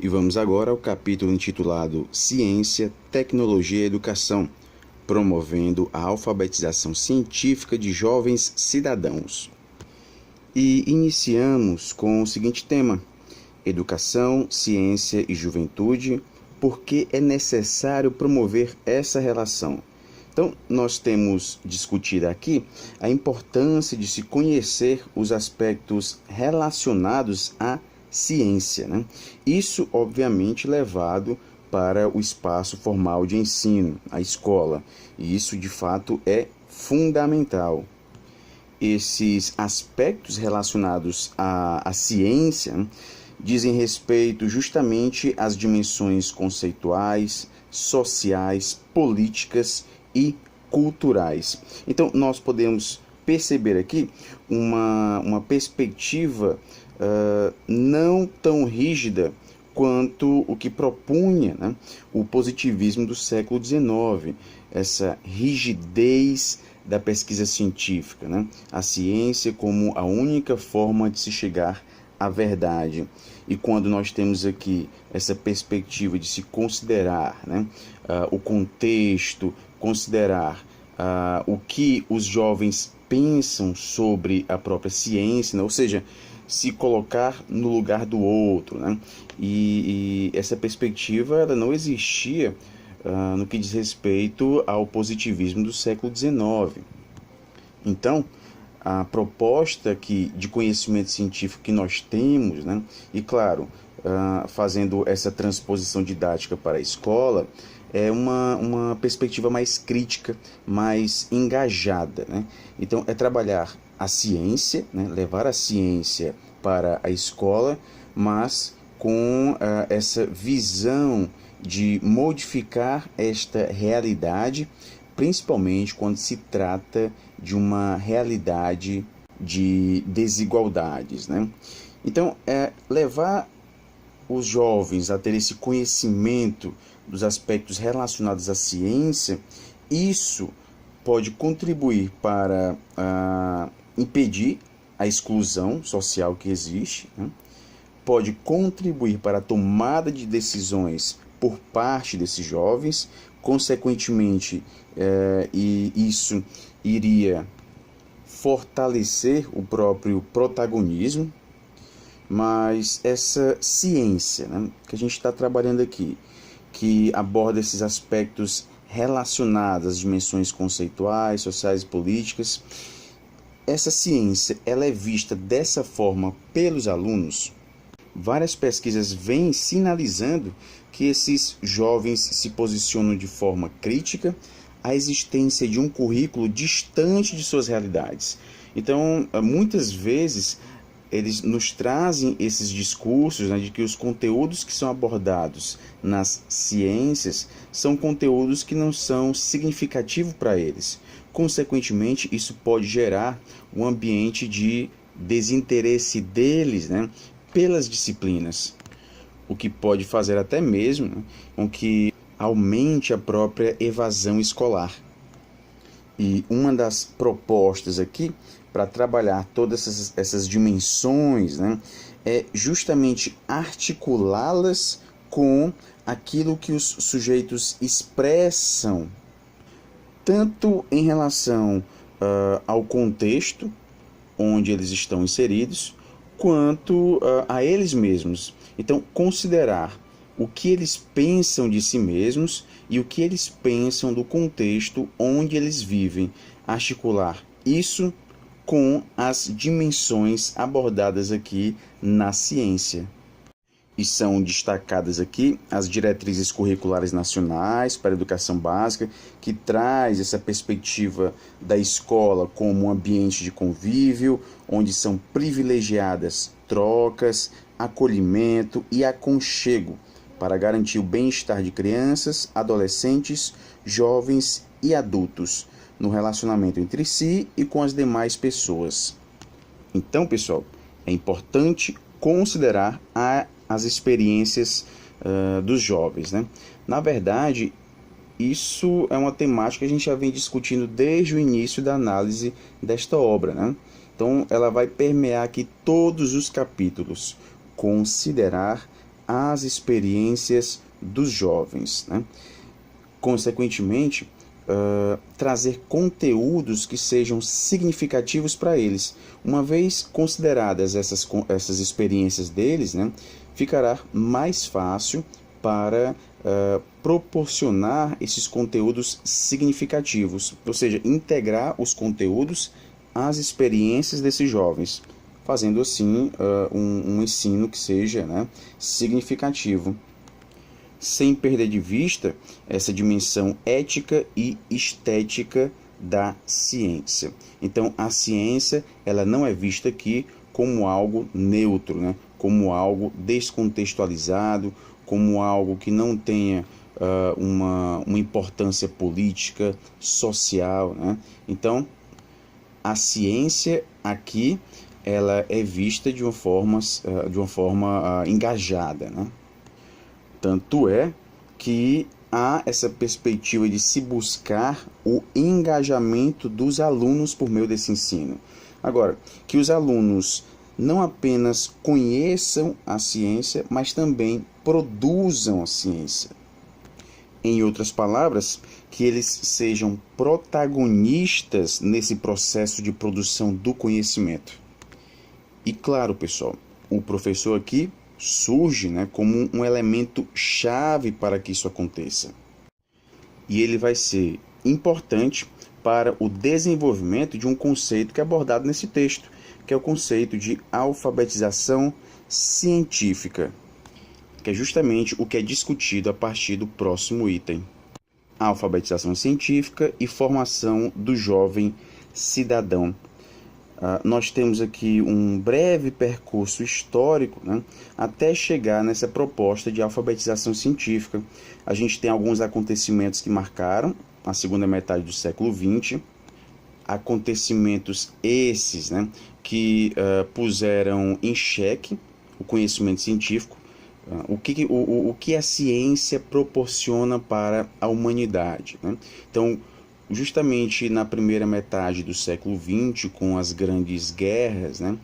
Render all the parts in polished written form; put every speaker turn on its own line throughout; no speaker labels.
E vamos agora ao capítulo intitulado Ciência, Tecnologia e Educação, promovendo a alfabetização científica de jovens cidadãos. E iniciamos com o seguinte tema: Educação, Ciência e Juventude, por que é necessário promover essa relação? Então, nós temos discutido aqui a importância de se conhecer os aspectos relacionados à ciência, né? Isso, obviamente, levado para o espaço formal de ensino, a escola. E isso, de fato, é fundamental. Esses aspectos relacionados à ciência, né, dizem respeito justamente às dimensões conceituais, sociais, políticas e culturais. Então, nós podemos perceber aqui uma perspectiva não tão rígida quanto o que propunha, né, o positivismo do século XIX, essa rigidez da pesquisa científica, né, a ciência como a única forma de se chegar à verdade. E quando nós temos aqui essa perspectiva de se considerar, né, o contexto, considerar o que os jovens pensam sobre a própria ciência, né, ou seja, se colocar no lugar do outro, né, e essa perspectiva ela não existia no que diz respeito ao positivismo do século XIX. Então, a proposta de conhecimento científico que nós temos, né, e claro, fazendo essa transposição didática para a escola, é uma perspectiva mais crítica, mais engajada, né? Então, é trabalhar a ciência, né, levar a ciência para a escola, mas com essa visão de modificar esta realidade, principalmente quando se trata de uma realidade de desigualdades, né? Então, levar os jovens a ter esse conhecimento dos aspectos relacionados à ciência, isso pode contribuir para impedir a exclusão social que existe, né? Pode contribuir para a tomada de decisões por parte desses jovens, consequentemente, isso iria fortalecer o próprio protagonismo, mas essa ciência, né, que a gente está trabalhando aqui, que aborda esses aspectos relacionados às dimensões conceituais, sociais e políticas, essa ciência ela é vista dessa forma pelos alunos. Várias pesquisas vêm sinalizando que esses jovens se posicionam de forma crítica à existência de um currículo distante de suas realidades. Então, muitas vezes, eles nos trazem esses discursos, né, de que os conteúdos que são abordados nas ciências são conteúdos que não são significativos para eles. Consequentemente, isso pode gerar um ambiente de desinteresse deles, né, pelas disciplinas, o que pode fazer até mesmo, né, com que aumente a própria evasão escolar. E uma das propostas aqui para trabalhar todas essas dimensões, né, é justamente articulá-las com aquilo que os sujeitos expressam, tanto em relação ao contexto onde eles estão inseridos, quanto a eles mesmos. Então, considerar o que eles pensam de si mesmos e o que eles pensam do contexto onde eles vivem, articular isso com as dimensões abordadas aqui na ciência. E são destacadas aqui as diretrizes curriculares nacionais para a educação básica, que traz essa perspectiva da escola como um ambiente de convívio, onde são privilegiadas trocas, acolhimento e aconchego, para garantir o bem-estar de crianças, adolescentes, jovens e adultos, no relacionamento entre si e com as demais pessoas. Então, pessoal, é importante considerar as experiências dos jovens, né? Na verdade, isso é uma temática que a gente já vem discutindo desde o início da análise desta obra, né? Então, ela vai permear aqui todos os capítulos. Considerar às experiências dos jovens, né? Consequentemente, trazer conteúdos que sejam significativos para eles. Uma vez consideradas essas experiências deles, né, ficará mais fácil para proporcionar esses conteúdos significativos, ou seja, integrar os conteúdos às experiências desses jovens, fazendo assim um ensino que seja, né, significativo, sem perder de vista essa dimensão ética e estética da ciência. Então, a ciência ela não é vista aqui como algo neutro, né? Como algo descontextualizado, como algo que não tenha uma importância política, social, né? Então, a ciência aqui ela é vista de uma forma engajada, né? Tanto é que há essa perspectiva de se buscar o engajamento dos alunos por meio desse ensino. Agora, que os alunos não apenas conheçam a ciência, mas também produzam a ciência. Em outras palavras, que eles sejam protagonistas nesse processo de produção do conhecimento. E claro, pessoal, o professor aqui surge, né, como um elemento chave para que isso aconteça. E ele vai ser importante para o desenvolvimento de um conceito que é abordado nesse texto, que é o conceito de alfabetização científica, que é justamente o que é discutido a partir do próximo item. Alfabetização científica e formação do jovem cidadão. Nós temos aqui um breve percurso histórico, né, até chegar nessa proposta de alfabetização científica. A gente tem alguns acontecimentos que marcaram a segunda metade do século XX, acontecimentos esses, né, que puseram em xeque o conhecimento científico, o que a ciência proporciona para a humanidade, né? Então, justamente na primeira metade do século XX, com as grandes guerras, né,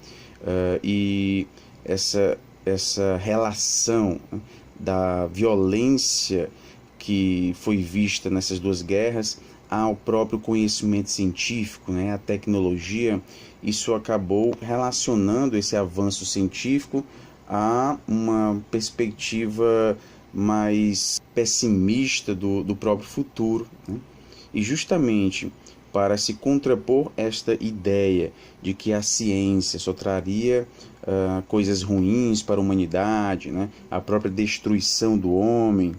e essa relação, né, da violência que foi vista nessas duas guerras ao próprio conhecimento científico, né, a tecnologia, isso acabou relacionando esse avanço científico a uma perspectiva mais pessimista do próprio futuro, né? E justamente para se contrapor esta ideia de que a ciência só traria coisas ruins para a humanidade, né? A própria destruição do homem,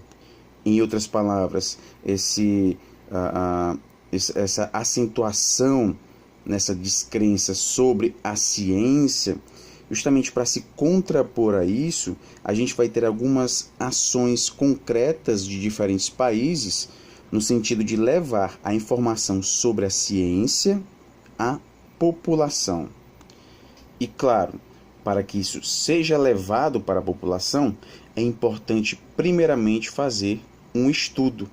em outras palavras, essa acentuação nessa descrença sobre a ciência, justamente para se contrapor a isso, a gente vai ter algumas ações concretas de diferentes países no sentido de levar a informação sobre a ciência à população. E claro, para que isso seja levado para a população, é importante primeiramente fazer um estudo.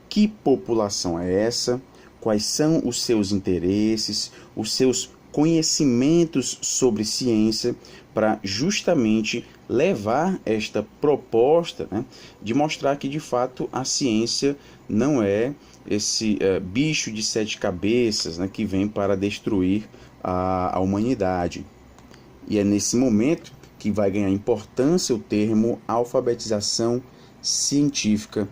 Que população é essa? Quais são os seus interesses, os seus conhecimentos sobre ciência, para justamente levar esta proposta, né, de mostrar que de fato a ciência não é esse bicho de sete cabeças, né, que vem para destruir a humanidade. E é nesse momento que vai ganhar importância o termo alfabetização científica,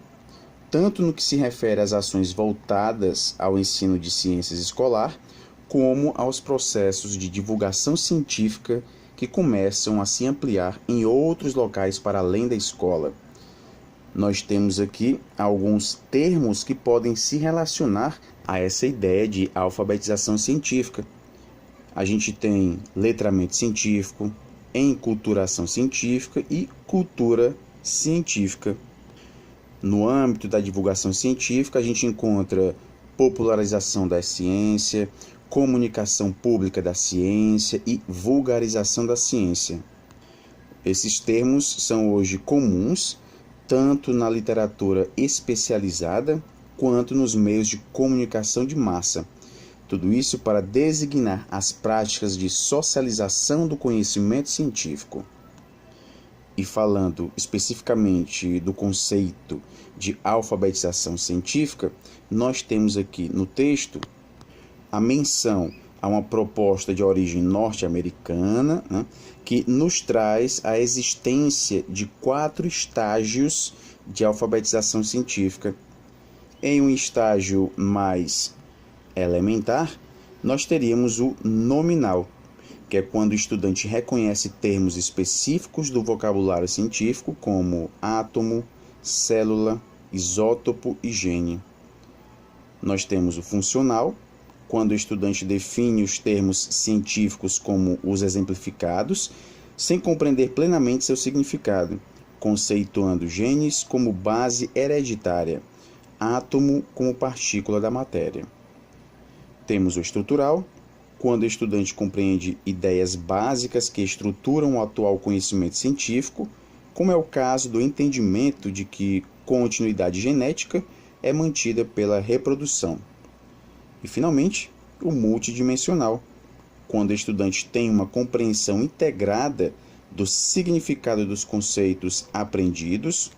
tanto no que se refere às ações voltadas ao ensino de ciências escolar, como aos processos de divulgação científica que começam a se ampliar em outros locais para além da escola. Nós temos aqui alguns termos que podem se relacionar a essa ideia de alfabetização científica. A gente tem letramento científico, enculturação científica e cultura científica. No âmbito da divulgação científica, a gente encontra popularização da ciência, comunicação pública da ciência e vulgarização da ciência. Esses termos são hoje comuns tanto na literatura especializada quanto nos meios de comunicação de massa. Tudo isso para designar as práticas de socialização do conhecimento científico. e falando especificamente do conceito de alfabetização científica, nós temos aqui no texto a menção a uma proposta de origem norte-americana, né, que nos traz a existência de 4 estágios de alfabetização científica. Em um estágio mais elementar, nós teríamos o nominal, que é quando o estudante reconhece termos específicos do vocabulário científico, como átomo, célula, isótopo e gene. Nós temos o funcional, quando o estudante define os termos científicos como os exemplificados, sem compreender plenamente seu significado, conceituando genes como base hereditária, átomo como partícula da matéria. Temos o estrutural, quando o estudante compreende ideias básicas que estruturam o atual conhecimento científico, como é o caso do entendimento de que continuidade genética é mantida pela reprodução. E, finalmente, o multidimensional, quando o estudante tem uma compreensão integrada do significado dos conceitos aprendidos,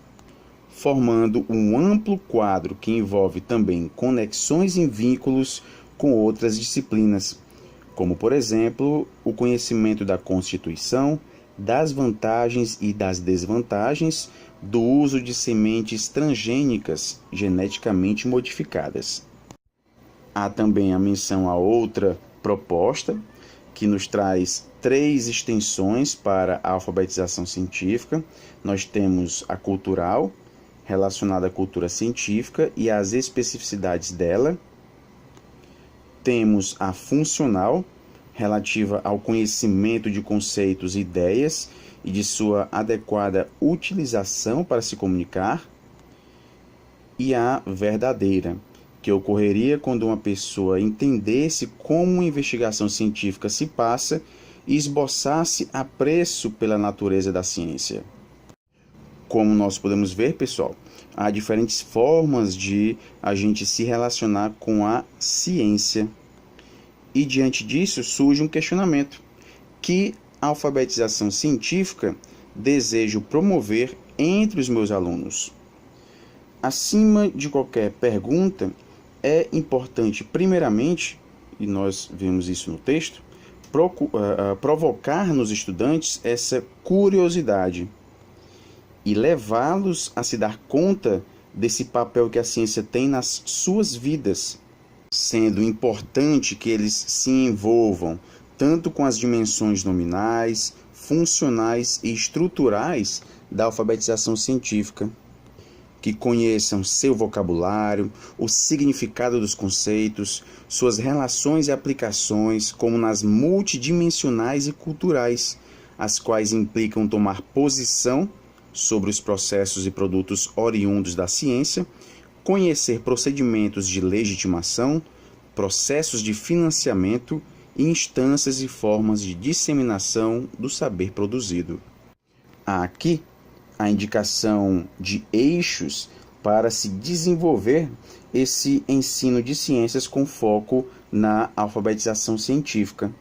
formando um amplo quadro que envolve também conexões e vínculos com outras disciplinas, como, por exemplo, o conhecimento da Constituição, das vantagens e das desvantagens do uso de sementes transgênicas geneticamente modificadas. Há também a menção a outra proposta, que nos traz 3 extensões para a alfabetização científica. Nós temos a cultural, relacionada à cultura científica e às especificidades dela. Temos a funcional, relativa ao conhecimento de conceitos e ideias e de sua adequada utilização para se comunicar. E a verdadeira, que ocorreria quando uma pessoa entendesse como uma investigação científica se passa e esboçasse apreço pela natureza da ciência. Como nós podemos ver, pessoal, há diferentes formas de a gente se relacionar com a ciência. E diante disso surge um questionamento: que alfabetização científica desejo promover entre os meus alunos? Acima de qualquer pergunta, é importante, primeiramente, e nós vemos isso no texto, provocar nos estudantes essa curiosidade e levá-los a se dar conta desse papel que a ciência tem nas suas vidas, sendo importante que eles se envolvam tanto com as dimensões nominais, funcionais e estruturais da alfabetização científica, que conheçam seu vocabulário, o significado dos conceitos, suas relações e aplicações, como nas multidimensionais e culturais, as quais implicam tomar posição sobre os processos e produtos oriundos da ciência, conhecer procedimentos de legitimação, processos de financiamento e instâncias e formas de disseminação do saber produzido. Há aqui a indicação de eixos para se desenvolver esse ensino de ciências com foco na alfabetização científica.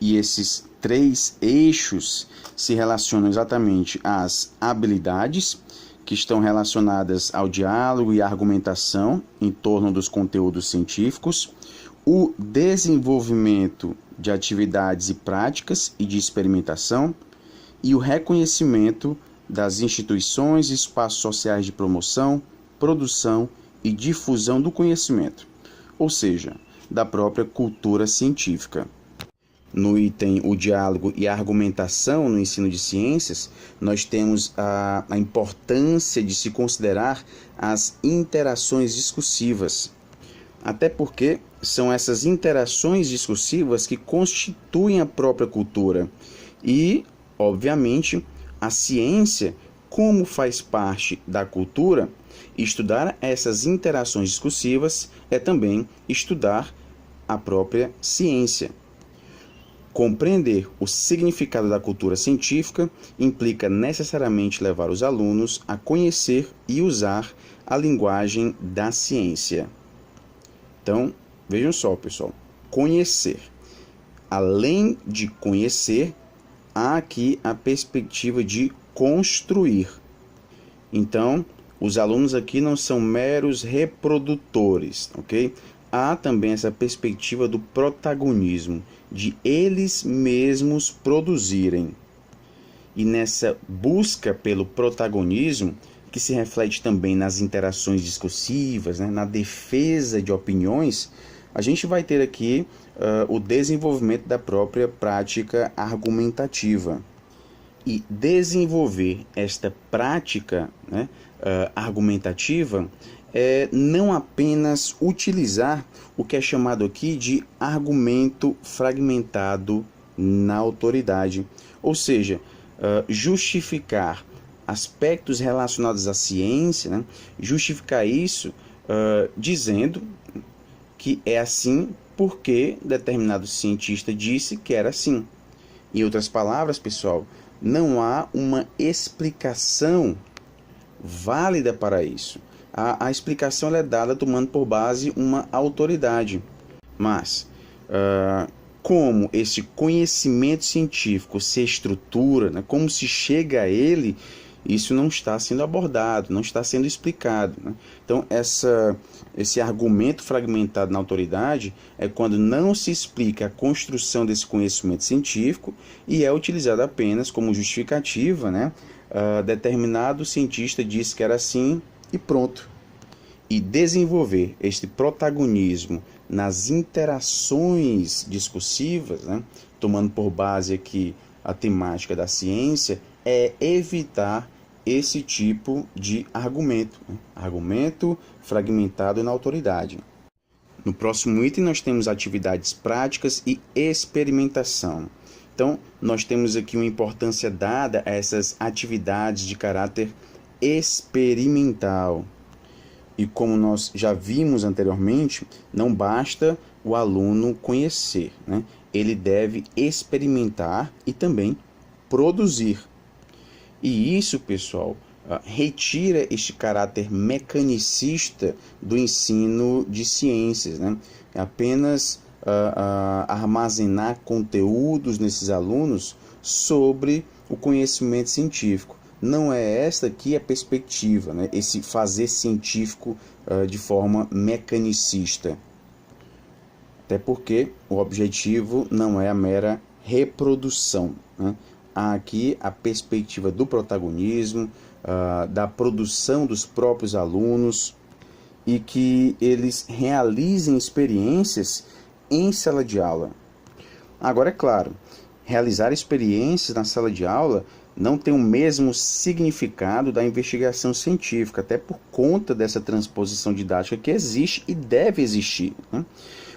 E esses 3 eixos se relacionam exatamente às habilidades, que estão relacionadas ao diálogo e à argumentação em torno dos conteúdos científicos, o desenvolvimento de atividades e práticas e de experimentação, e o reconhecimento das instituições e espaços sociais de promoção, produção e difusão do conhecimento, ou seja, da própria cultura científica. No item o diálogo e a argumentação no ensino de ciências, nós temos a importância de se considerar as interações discursivas, até porque são essas interações discursivas que constituem a própria cultura e, obviamente, a ciência, como faz parte da cultura, estudar essas interações discursivas é também estudar a própria ciência. Compreender o significado da cultura científica implica necessariamente levar os alunos a conhecer e usar a linguagem da ciência. Então, vejam só, pessoal, conhecer. Além de conhecer, há aqui a perspectiva de construir. Então, os alunos aqui não são meros reprodutores, ok? Há também essa perspectiva do protagonismo, de eles mesmos produzirem. E nessa busca pelo protagonismo, que se reflete também nas interações discursivas, né, na defesa de opiniões, a gente vai ter aqui o desenvolvimento da própria prática argumentativa. E desenvolver esta prática, né, argumentativa é não apenas utilizar o que é chamado aqui de argumento fragmentado na autoridade, ou seja, justificar aspectos relacionados à ciência, né, justificar isso dizendo que é assim porque determinado cientista disse que era assim. Em outras palavras, pessoal, não há uma explicação válida para isso. A explicação ela é dada tomando por base uma autoridade. Mas, como esse conhecimento científico se estrutura, né, como se chega a ele, isso não está sendo abordado, não está sendo explicado, né? Então, esse argumento fragmentado na autoridade é quando não se explica a construção desse conhecimento científico e é utilizado apenas como justificativa, né? Determinado cientista disse que era assim e pronto. E desenvolver este protagonismo nas interações discursivas, né? Tomando por base aqui a temática da ciência, é evitar esse tipo de argumento, né? Argumento fragmentado na autoridade. No próximo item nós temos atividades práticas e experimentação. Então, nós temos aqui uma importância dada a essas atividades de caráter experimental. E como nós já vimos anteriormente, não basta o aluno conhecer, né? Ele deve experimentar e também produzir. E isso, pessoal, retira este caráter mecanicista do ensino de ciências, né? É apenas armazenar conteúdos nesses alunos sobre o conhecimento científico. Não é esta aqui a perspectiva, né? Esse fazer científico de forma mecanicista. Até porque o objetivo não é a mera reprodução, né? Há aqui a perspectiva do protagonismo, da produção dos próprios alunos e que eles realizem experiências em sala de aula. Agora, é claro, realizar experiências na sala de aula não tem o mesmo significado da investigação científica, até por conta dessa transposição didática que existe e deve existir, né?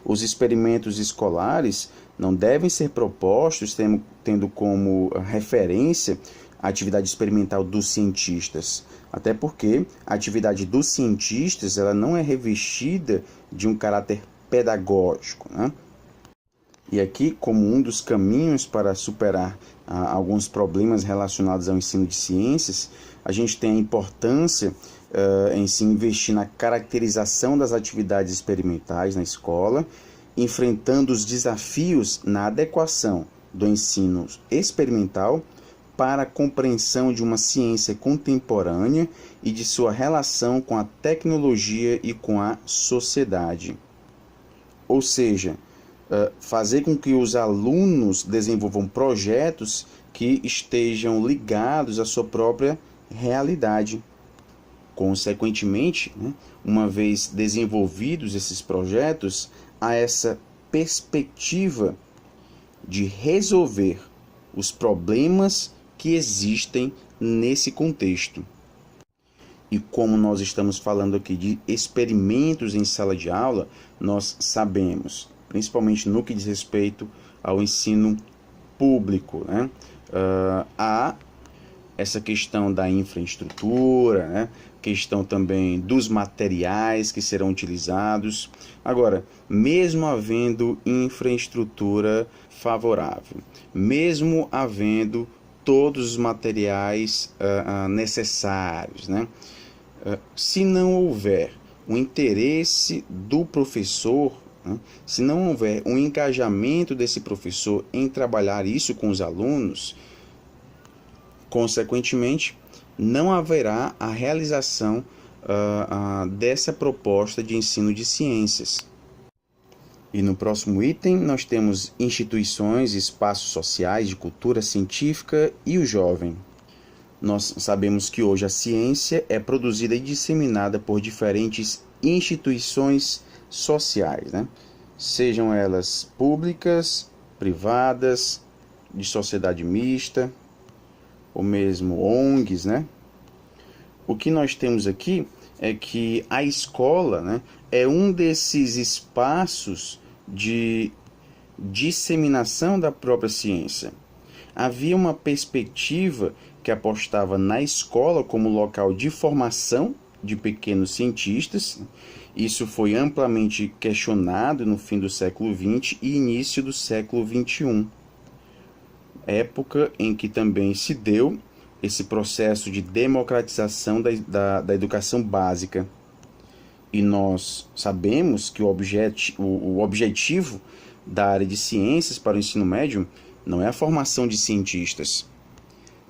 Os experimentos escolares não devem ser propostos tendo como referência a atividade experimental dos cientistas, até porque a atividade dos cientistas ela não é revestida de um caráter pedagógico, né? E aqui, como um dos caminhos para superar alguns problemas relacionados ao ensino de ciências, a gente tem a importância em se investir na caracterização das atividades experimentais na escola, enfrentando os desafios na adequação do ensino experimental para a compreensão de uma ciência contemporânea e de sua relação com a tecnologia e com a sociedade. Ou seja, fazer com que os alunos desenvolvam projetos que estejam ligados à sua própria realidade. Consequentemente, né, uma vez desenvolvidos esses projetos, há essa perspectiva de resolver os problemas que existem nesse contexto. E como nós estamos falando aqui de experimentos em sala de aula, nós sabemos, principalmente no que diz respeito ao ensino público, né? Há essa questão da infraestrutura, né? Questão também dos materiais que serão utilizados. Agora, mesmo havendo infraestrutura favorável, mesmo havendo todos os materiais necessários, né? Se não houver o interesse do professor, né? Se não houver um engajamento desse professor em trabalhar isso com os alunos, Consequentemente, não haverá a realização dessa proposta de ensino de ciências. E no próximo item nós temos instituições, espaços sociais de cultura científica e o jovem. Nós sabemos que hoje a ciência é produzida e disseminada por diferentes instituições sociais, né? Sejam elas públicas, privadas, de sociedade mista, ou mesmo ONGs, né? O que nós temos aqui é que a escola, né, é um desses espaços de disseminação da própria ciência. Havia uma perspectiva que apostava na escola como local de formação de pequenos cientistas. Isso foi amplamente questionado no fim do século XX e início do século XXI, época em que também se deu esse processo de democratização da educação básica. E nós sabemos que o objetivo da área de ciências para o ensino médio não é a formação de cientistas.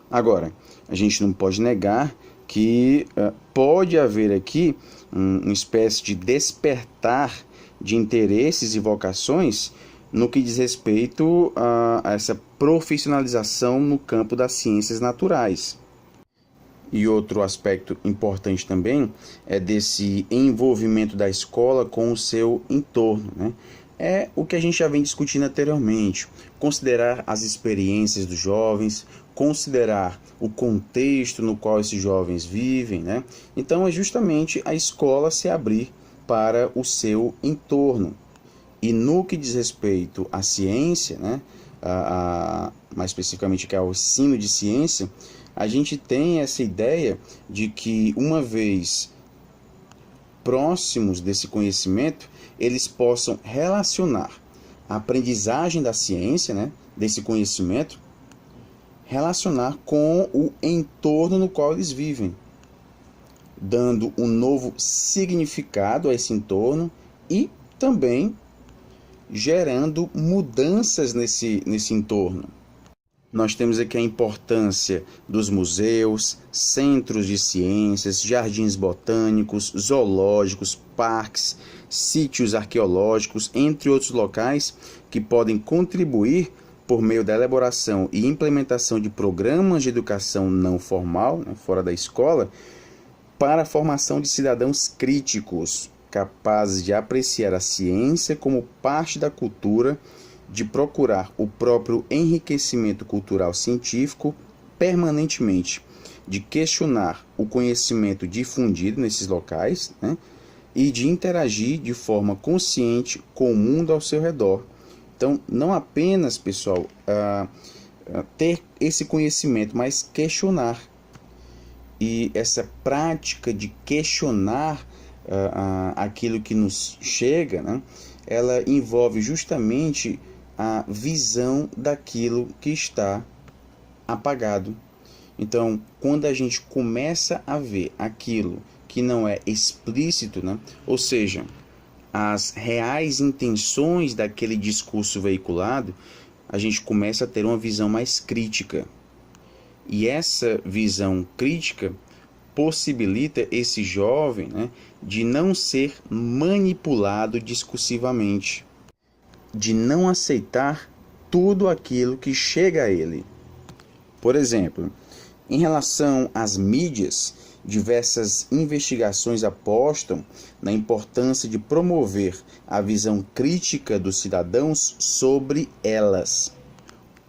Agora, a gente não pode negar que pode haver aqui uma espécie de despertar de interesses e vocações no que diz respeito a essa profissionalização no campo das ciências naturais. E outro aspecto importante também é desse envolvimento da escola com o seu entorno, né? É o que a gente já vem discutindo anteriormente, considerar as experiências dos jovens, considerar o contexto no qual esses jovens vivem, né? Então é justamente a escola se abrir para o seu entorno. E no que diz respeito à ciência, né, mais especificamente que é o ensino de ciência, a gente tem essa ideia de que, uma vez próximos desse conhecimento, eles possam relacionar a aprendizagem da ciência, né, desse conhecimento, relacionar com o entorno no qual eles vivem, dando um novo significado a esse entorno e também gerando mudanças nesse entorno. Nós temos aqui a importância dos museus, centros de ciências, jardins botânicos, zoológicos, parques, sítios arqueológicos, entre outros locais que podem contribuir por meio da elaboração e implementação de programas de educação não formal, né, fora da escola, para a formação de cidadãos críticos, capazes de apreciar a ciência como parte da cultura, de procurar o próprio enriquecimento cultural científico permanentemente, de questionar o conhecimento difundido nesses locais, né, e de interagir de forma consciente com o mundo ao seu redor. Então, não apenas, pessoal, ter esse conhecimento, mas questionar. E essa prática de questionar aquilo que nos chega, né, ela envolve justamente a visão daquilo que está apagado. Então, quando a gente começa a ver aquilo que não é explícito, né, ou seja, as reais intenções daquele discurso veiculado, a gente começa a ter uma visão mais crítica. E essa visão crítica possibilita esse jovem, né, de não ser manipulado discursivamente, de não aceitar tudo aquilo que chega a ele. Por exemplo, em relação às mídias, diversas investigações apostam na importância de promover a visão crítica dos cidadãos sobre elas,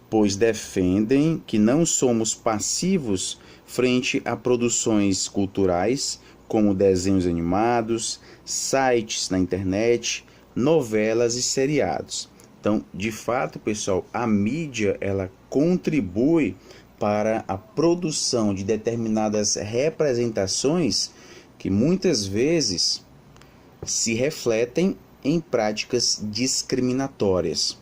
pois defendem que não somos passivos frente a produções culturais como desenhos animados, sites na internet, novelas e seriados. Então, de fato, pessoal, a mídia ela contribui para a produção de determinadas representações que muitas vezes se refletem em práticas discriminatórias.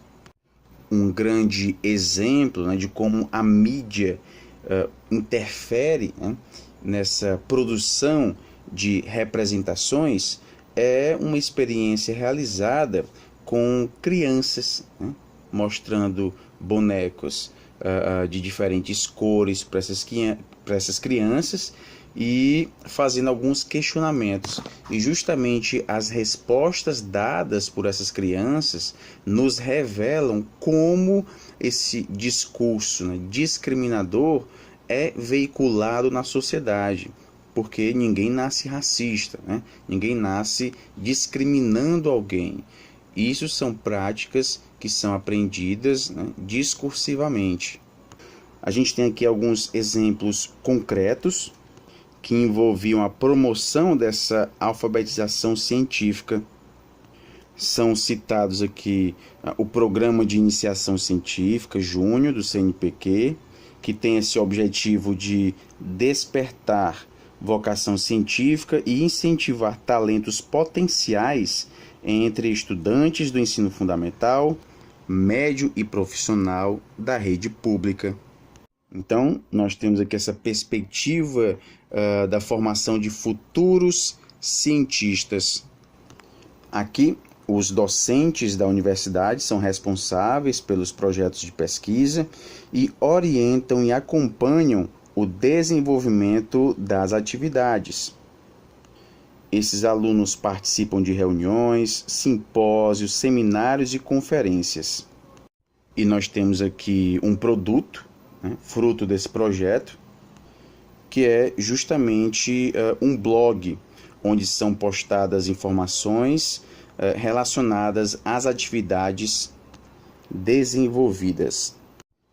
Um grande exemplo, né, de como a mídia interfere, né, nessa produção de representações é uma experiência realizada com crianças, né, mostrando bonecos de diferentes cores para essas crianças e fazendo alguns questionamentos. E justamente as respostas dadas por essas crianças nos revelam como esse discurso, né, discriminador é veiculado na sociedade. Porque ninguém nasce racista, né? Ninguém nasce discriminando alguém. Isso são práticas que são aprendidas, né, discursivamente. A gente tem aqui alguns exemplos concretos que envolviam a promoção dessa alfabetização científica. São citados aqui o Programa de Iniciação Científica Júnior do CNPq, que tem esse objetivo de despertar vocação científica e incentivar talentos potenciais entre estudantes do ensino fundamental, médio e profissional da rede pública. Então, nós temos aqui essa perspectiva da formação de futuros cientistas. Aqui, os docentes da universidade são responsáveis pelos projetos de pesquisa e orientam e acompanham o desenvolvimento das atividades. Esses alunos participam de reuniões, simpósios, seminários e conferências. E nós temos aqui um produto, né, fruto desse projeto, que é justamente um blog, onde são postadas informações relacionadas às atividades desenvolvidas.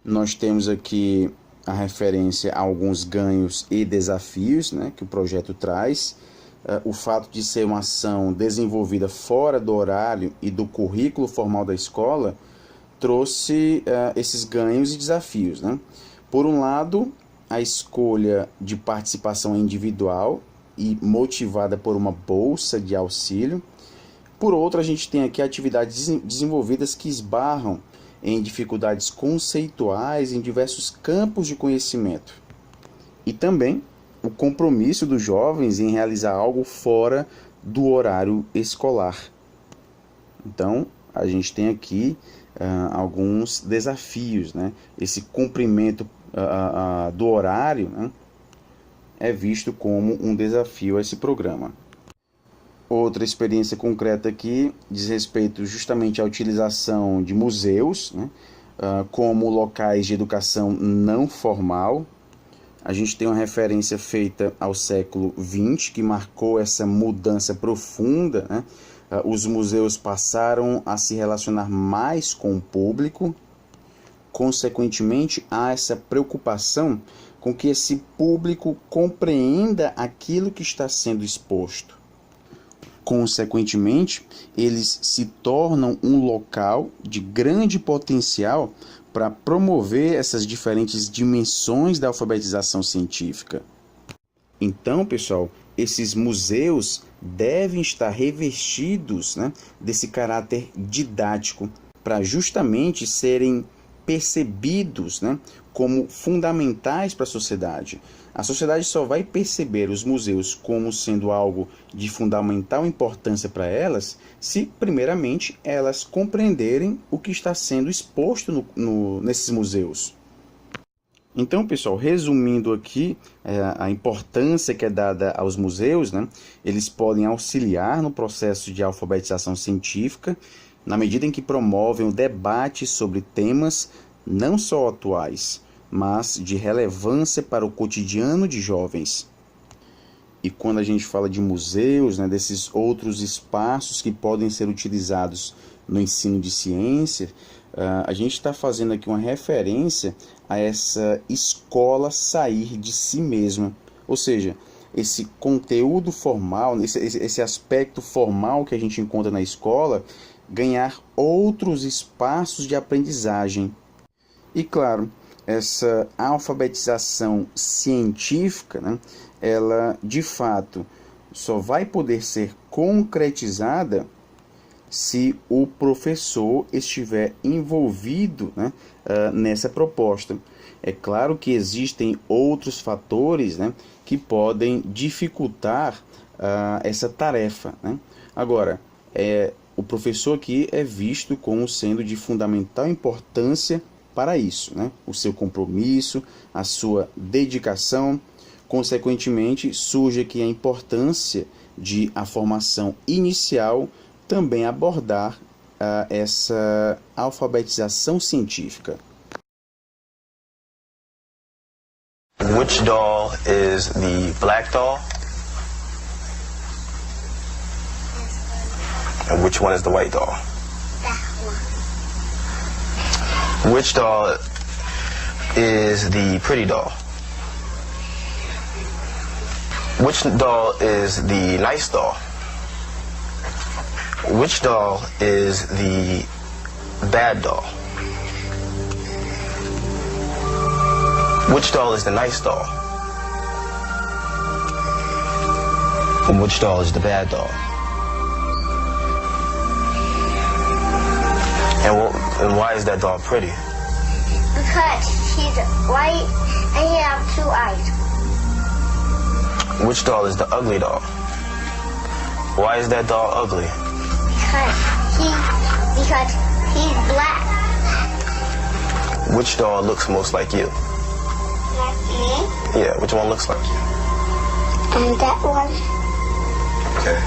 Nós temos aqui a referência a alguns ganhos e desafios, né, que o projeto traz. O fato de ser uma ação desenvolvida fora do horário e do currículo formal da escola trouxe esses ganhos e desafios, né? Por um lado, a escolha de participação individual e motivada por uma bolsa de auxílio. Por outro, a gente tem aqui atividades desenvolvidas que esbarram em dificuldades conceituais em diversos campos de conhecimento. E também o compromisso dos jovens em realizar algo fora do horário escolar. Então, a gente tem aqui alguns desafios, né? Esse cumprimento do horário, né, é visto como um desafio a esse programa. Outra experiência concreta aqui diz respeito justamente à utilização de museus, né, como locais de educação não formal. A gente tem uma referência feita ao século XX, que marcou essa mudança profunda, né? Os museus passaram a se relacionar mais com o público. Consequentemente, há essa preocupação com que esse público compreenda aquilo que está sendo exposto. Consequentemente, eles se tornam um local de grande potencial para promover essas diferentes dimensões da alfabetização científica. Então, pessoal, esses museus devem estar revestidos, né, desse caráter didático para justamente serem percebidos, né, como fundamentais para a sociedade. A sociedade só vai perceber os museus como sendo algo de fundamental importância para elas se, primeiramente, elas compreenderem o que está sendo exposto nesses museus. Então, pessoal, resumindo aqui a importância que é dada aos museus, né, eles podem auxiliar no processo de alfabetização científica, na medida em que promovem o debate sobre temas não só atuais, mas de relevância para o cotidiano de jovens. E quando a gente fala de museus, né, desses outros espaços que podem ser utilizados no ensino de ciência, a gente está fazendo aqui uma referência a essa escola sair de si mesma. Ou seja, esse conteúdo formal, esse aspecto formal que a gente encontra na escola, ganhar outros espaços de aprendizagem. E claro, essa alfabetização científica, né, ela de fato só vai poder ser concretizada se o professor estiver envolvido, né, nessa proposta. É claro que existem outros fatores, né, que podem dificultar essa tarefa, né? Agora, o professor aqui é visto como sendo de fundamental importância para isso, né? O seu compromisso, a sua dedicação. Consequentemente, surge aqui a importância de a formação inicial também abordar essa alfabetização científica.
Which doll is the black doll? And which one is the white doll?
That one.
Which doll is the pretty doll? Which doll is the nice doll? Which doll is the bad doll? Which doll is the nice doll? And which doll is the bad doll? And why is that doll pretty?
Because she's white and he has 2 eyes.
Which doll is the ugly doll? Why is that doll ugly?
Because he's black.
Which doll looks most like you?
Like me.
Yeah, which one looks like you?
And that one.
Okay.